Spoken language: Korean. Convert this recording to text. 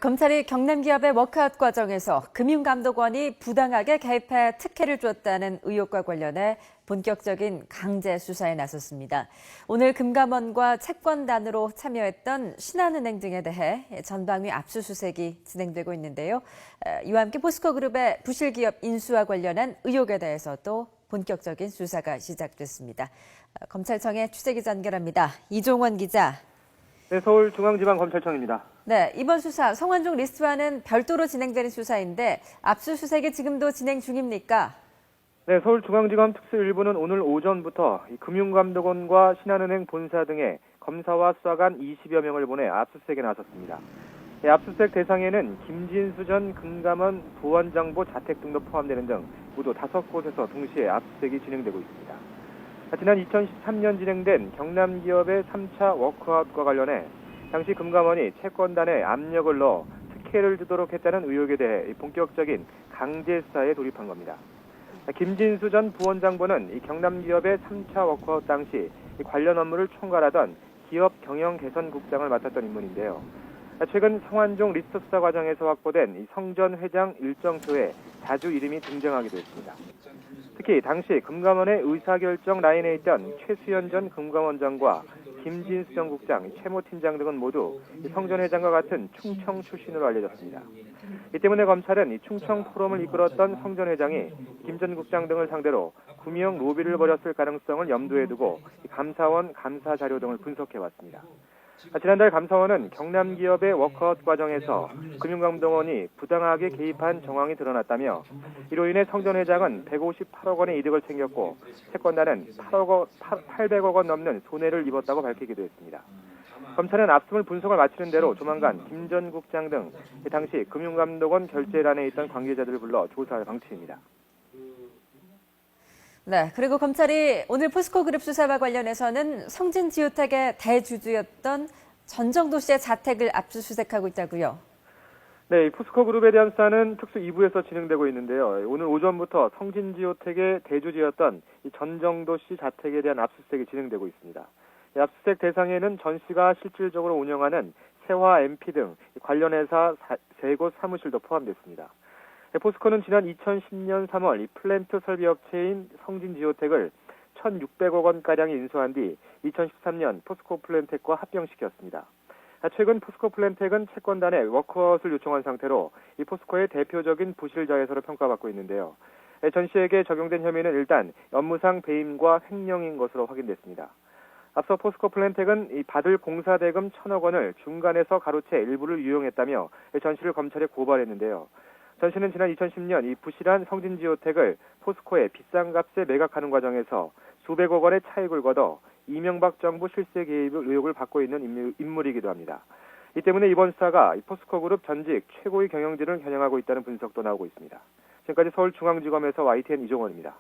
검찰이 경남 기업의 워크아웃 과정에서 금융감독원이 부당하게 개입해 특혜를 줬다는 의혹과 관련해 본격적인 강제 수사에 나섰습니다. 오늘 금감원과 채권단으로 참여했던 신한은행 등에 대해 전방위 압수수색이 진행되고 있는데요. 이와 함께 포스코그룹의 부실기업 인수와 관련한 의혹에 대해서도 본격적인 수사가 시작됐습니다. 검찰청의 취재기자 연결합니다. 이종원 기자. 네, 서울중앙지방검찰청입니다. 네, 이번 수사 성완종 리스트와는 별도로 진행되는 수사인데 압수수색이 지금도 진행 중입니까? 네, 서울중앙지검 특수일부는 오늘 오전부터 금융감독원과 신한은행 본사 등의 검사와 수사관 20여 명을 보내 압수수색에 나섰습니다. 네, 압수수색 대상에는 김진수 전 금감원 부원장부 자택 등도 포함되는 등 모두 5곳에서 동시에 압수수색이 진행되고 있습니다. 지난 2013년 진행된 경남 기업의 3차 워크아웃과 관련해 당시 금감원이 채권단에 압력을 넣어 특혜를 주도록 했다는 의혹에 대해 본격적인 강제 수사에 돌입한 겁니다. 김진수 전 부원장부는 경남 기업의 3차 워크아웃 당시 관련 업무를 총괄하던 기업 경영개선국장을 맡았던 인물인데요. 최근 성완종 리스트 수사 과정에서 확보된 성 전 회장 일정표에 자주 이름이 등장하기도 했습니다. 특히 당시 금감원의 의사결정 라인에 있던 최수연 전 금감원장과 김진수 전 국장, 최모 팀장 등은 모두 성 전 회장과 같은 충청 출신으로 알려졌습니다. 이 때문에 검찰은 충청 포럼을 이끌었던 성 전 회장이 김 전 국장 등을 상대로 구명 로비를 벌였을 가능성을 염두에 두고 감사원 감사 자료 등을 분석해왔습니다. 지난달 감사원은 경남 기업의 워크아웃 과정에서 금융감독원이 부당하게 개입한 정황이 드러났다며 이로 인해 성 전 회장은 158억 원의 이득을 챙겼고 채권단은 800억 원 넘는 손해를 입었다고 밝히기도 했습니다. 검찰은 압수물 분석을 마치는 대로 조만간 김 전 국장 등 당시 금융감독원 결재란에 있던 관계자들을 불러 조사할 방침입니다. 네, 그리고 검찰이 오늘 포스코그룹 수사와 관련해서는 성진지오텍의 대주주였던 전정도 씨의 자택을 압수수색하고 있다고요. 네, 포스코그룹에 대한 수사는 특수 2부에서 진행되고 있는데요. 오늘 오전부터 성진지오텍의 대주주였던 전정도 씨 자택에 대한 압수수색이 진행되고 있습니다. 압수수색 대상에는 전 씨가 실질적으로 운영하는 세화 MP 등 관련 회사 3곳 사무실도 포함됐습니다. 포스코는 지난 2010년 3월 이 플랜트 설비업체인 성진지오텍을 1,600억 원가량에 인수한 뒤 2013년 포스코 플랜텍과 합병시켰습니다. 최근 포스코 플랜텍은 채권단에 워크아웃을 요청한 상태로 이 포스코의 대표적인 부실자회사로 평가받고 있는데요. 전 씨에게 적용된 혐의는 일단 업무상 배임과 횡령인 것으로 확인됐습니다. 앞서 포스코 플랜텍은 이 받을 공사대금 1,000억 원을 중간에서 가로채 일부를 유용했다며 전 씨를 검찰에 고발했는데요. 전 씨는 지난 2010년 이 부실한 성진지오텍을 포스코에 비싼 값에 매각하는 과정에서 수백억 원의 차익을 거둬 이명박 정부 실세 개입 의혹을 받고 있는 인물이기도 합니다. 이 때문에 이번 수사가 포스코그룹 전직 최고의 경영진을 겨냥하고 있다는 분석도 나오고 있습니다. 지금까지 서울중앙지검에서 YTN 이종원입니다.